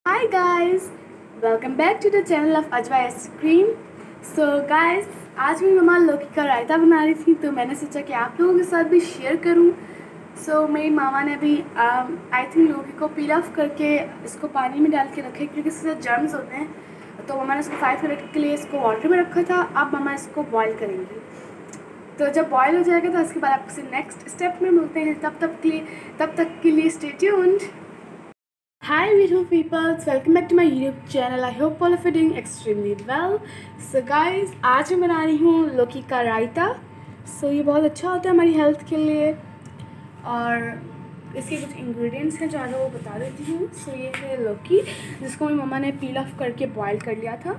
Hi guys, welcome back to the channel of Ajwa Ice Cream. So guys, आज मेरी मम्मा लौकी का रायता बना रही थी तो मैंने सोचा कि आप लोगों के साथ भी शेयर करूं। मेरी मामा ने अभी आई थिंक लौकी को पील ऑफ करके इसको पानी में डाल के रखे क्योंकि इससे जर्म्स होते हैं। तो मम्मा ने इसको 5 मिनट के लिए इसको वाटर में रखा था। अब मम्मा इसको बॉईल करेंगी। तो जब बॉईल हो जाएगा तो उसके बाद आपसे नेक्स्ट स्टेप में मिलते हैं। तब तक के लिए stay tuned. Hi beautiful people, welcome back to my YouTube channel. I hope all of you doing extremely well. So guys, आज मैं बना रही हूँ लौकी का रायता। ये बहुत अच्छा होता है हमारी हेल्थ के लिए और इसके कुछ इंग्रेडिएंट्स हैं जो आज वो बता देती हूँ। ये है लौकी जिसको मेरी मम्मा ने पील ऑफ करके बॉईल कर लिया था।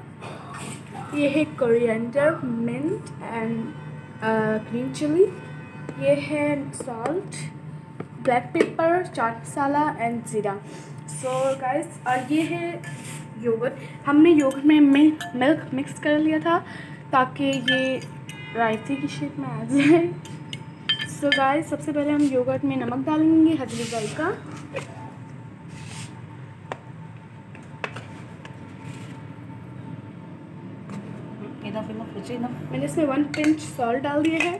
ये है coriander, mint and green chilli. ये है salt, black pepper, chaat masala and jeera. Guys, और ये है योगर्ट। हमने योगर्ट में मिल्क मिक्स कर लिया था ताकि ये रायते की शेप में आ जाए। गाइस, सबसे पहले हम योगर्ट में नमक डालेंगे हल्दी का। मैंने इसमें 1 पिंच सॉल्ट डाल दिया है।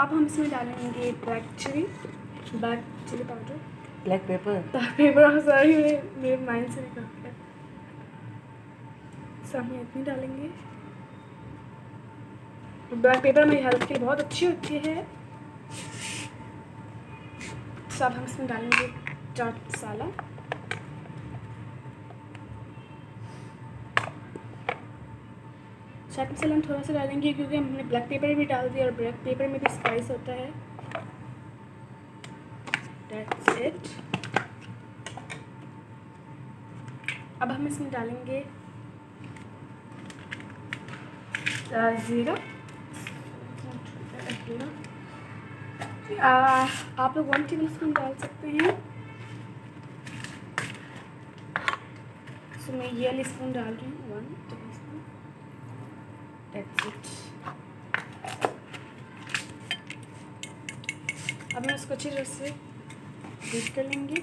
अब हम इसमें डालेंगे black chilli powder, black pepper sorry मेरे माइंड से निकल गया। हम इतनी डालेंगे। ब्लैक पेपर मेरी हेल्थ के लिए बहुत अच्छी होती है। अब हम इसमें डालेंगे चाट मसाला। चाट मसाला हम थोड़ा सा डालेंगे क्योंकि हमने ब्लैक पेपर भी डाल दिया और ब्लैक पेपर में भी स्पाइस होता है। That's it. अब हम इसमें डालेंगे ज़ीरा। आप लोग 1 टेबलस्पून डाल सकते हैं। मैं ये वाली स्पून डाल रही हूँ 1 टेबलस्पून। That's it. अब हम इसको अच्छी तरह से बीट कर लेंगे।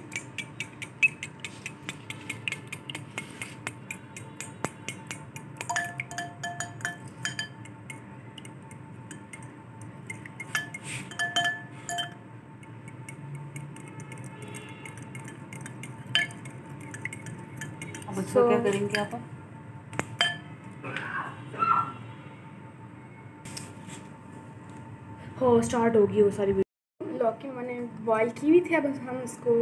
अब इसको क्या करेंगे आप? स्टार्ट होगी वो सारी लौकी मैंने बॉईल की हुई थी। अब हम इसको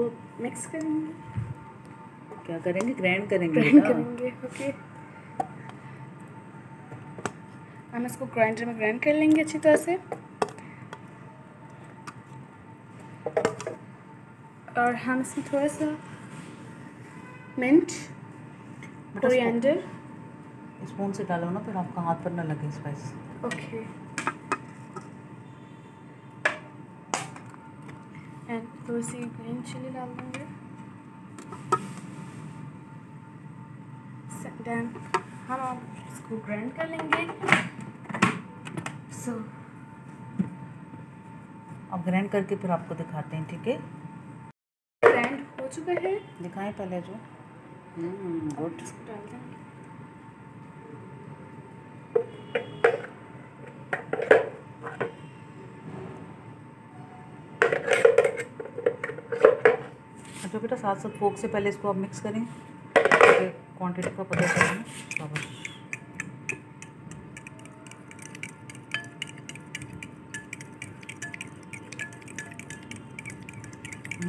मिक्स करेंगे। क्या करेंगे? ग्राइंड करेंगे। ओके। हम इसको ग्राइंडर में ग्राइंड कर लेंगे अच्छी तरह से। और हम इसमें थोड़ा सा मिंट, कोरिएंडर स्पून से डालो ना, फिर आपका हाथ पर ना लगे स्पाइस। ओके। एंड थोड़ी सी ग्रीन चिली डाल देंगे। देन हम अब इसको ग्राइंड कर लेंगे। अब ग्राइंड करके फिर आपको दिखाते हैं, ठीक है? ग्राइंड हो चुका है, दिखाएं पहले जो गुड। डाल देंगे। अच्छा बेटा, साथ साथ फोक से पहले इसको आप मिक्स करें, क्वांटिटी का पता चलेगा।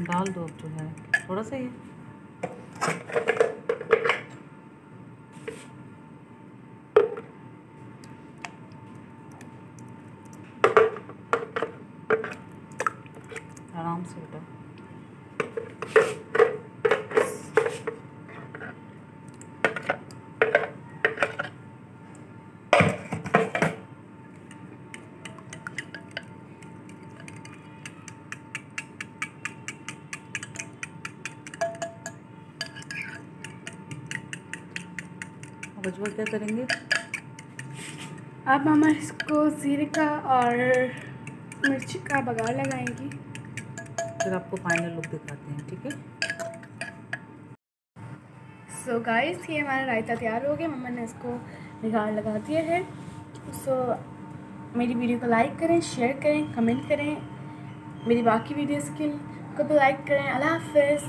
डाल दो अब जो है थोड़ा सा ही। आराम से बेटा। अब अजवा क्या करेंगे? अब हम इसको ज़ीरे का और मिर्च का बघार लगाएंगी, फिर आपको फाइनल लुक दिखाते हैं, ठीक है। सो गाइस ये हमारा रायता तैयार हो गया, मम्मा ने इसको बघार लगा दिया है। सो मेरी वीडियो को लाइक करें, शेयर करें, कमेंट करें, मेरी बाकी वीडियोस को भी लाइक करें। अल्लाह हाफ़िज़।